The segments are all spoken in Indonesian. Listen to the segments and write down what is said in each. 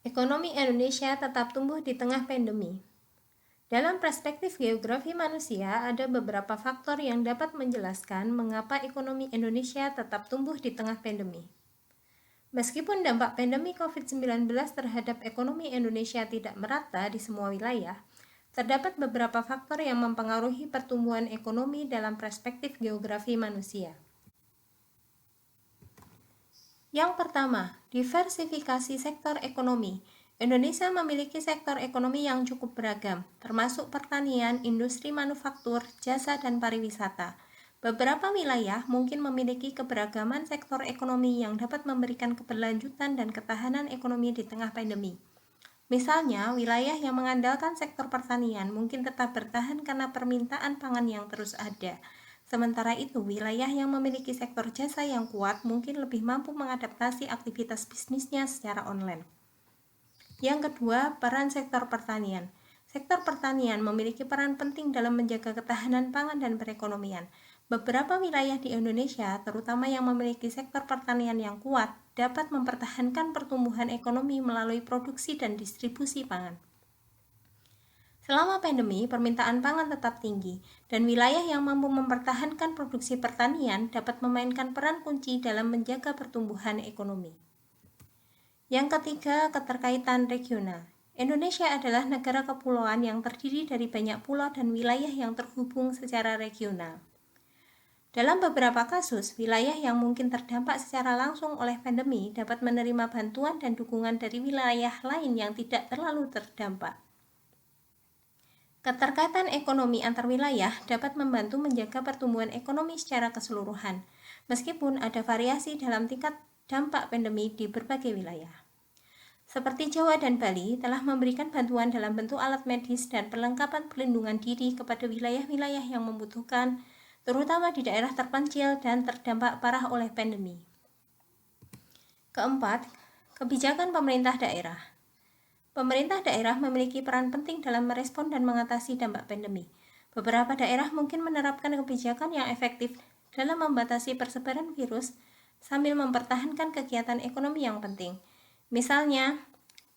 Ekonomi Indonesia tetap tumbuh di tengah pandemi. Dalam perspektif geografi manusia, ada beberapa faktor yang dapat menjelaskan mengapa ekonomi Indonesia tetap tumbuh di tengah pandemi. Meskipun dampak pandemi COVID-19 terhadap ekonomi Indonesia tidak merata di semua wilayah, terdapat beberapa faktor yang mempengaruhi pertumbuhan ekonomi dalam perspektif geografi manusia. Yang pertama, diversifikasi sektor ekonomi. Indonesia memiliki sektor ekonomi yang cukup beragam, termasuk pertanian, industri manufaktur, jasa, dan pariwisata. Beberapa wilayah mungkin memiliki keberagaman sektor ekonomi yang dapat memberikan keberlanjutan dan ketahanan ekonomi di tengah pandemi. Misalnya, wilayah yang mengandalkan sektor pertanian mungkin tetap bertahan karena permintaan pangan yang terus ada. Sementara itu, wilayah yang memiliki sektor jasa yang kuat mungkin lebih mampu mengadaptasi aktivitas bisnisnya secara online. Yang kedua, peran sektor pertanian. Sektor pertanian memiliki peran penting dalam menjaga ketahanan pangan dan perekonomian. Beberapa wilayah di Indonesia, terutama yang memiliki sektor pertanian yang kuat, dapat mempertahankan pertumbuhan ekonomi melalui produksi dan distribusi pangan. Selama pandemi, permintaan pangan tetap tinggi, dan wilayah yang mampu mempertahankan produksi pertanian dapat memainkan peran kunci dalam menjaga pertumbuhan ekonomi. Yang ketiga, keterkaitan regional. Indonesia adalah negara kepulauan yang terdiri dari banyak pulau dan wilayah yang terhubung secara regional. Dalam beberapa kasus, wilayah yang mungkin terdampak secara langsung oleh pandemi dapat menerima bantuan dan dukungan dari wilayah lain yang tidak terlalu terdampak. Keterkaitan ekonomi antar wilayah dapat membantu menjaga pertumbuhan ekonomi secara keseluruhan, meskipun ada variasi dalam tingkat dampak pandemi di berbagai wilayah. Seperti Jawa dan Bali telah memberikan bantuan dalam bentuk alat medis dan perlengkapan pelindungan diri kepada wilayah-wilayah yang membutuhkan, terutama di daerah terpencil dan terdampak parah oleh pandemi. Keempat, kebijakan pemerintah daerah. Pemerintah daerah memiliki peran penting dalam merespon dan mengatasi dampak pandemi. Beberapa daerah mungkin menerapkan kebijakan yang efektif dalam membatasi persebaran virus sambil mempertahankan kegiatan ekonomi yang penting. Misalnya,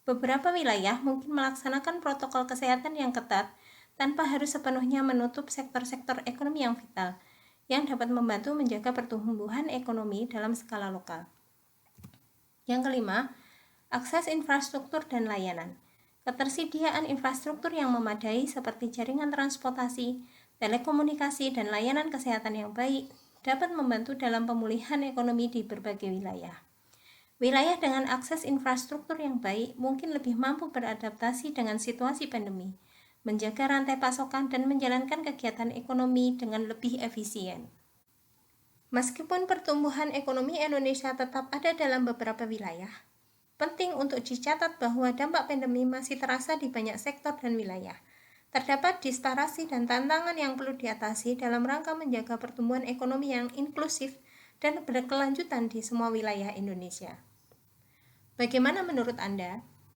beberapa wilayah mungkin melaksanakan protokol kesehatan yang ketat tanpa harus sepenuhnya menutup sektor-sektor ekonomi yang vital, yang dapat membantu menjaga pertumbuhan ekonomi dalam skala lokal. Yang kelima, akses infrastruktur dan layanan. Ketersediaan infrastruktur yang memadai seperti jaringan transportasi, telekomunikasi, dan layanan kesehatan yang baik dapat membantu dalam pemulihan ekonomi di berbagai wilayah. Wilayah dengan akses infrastruktur yang baik mungkin lebih mampu beradaptasi dengan situasi pandemi, menjaga rantai pasokan, dan menjalankan kegiatan ekonomi dengan lebih efisien. Meskipun pertumbuhan ekonomi Indonesia tetap ada dalam beberapa wilayah, penting untuk dicatat bahwa dampak pandemi masih terasa di banyak sektor dan wilayah. Terdapat disparasi dan tantangan yang perlu diatasi dalam rangka menjaga pertumbuhan ekonomi yang inklusif dan berkelanjutan di semua wilayah Indonesia. Bagaimana menurut Anda?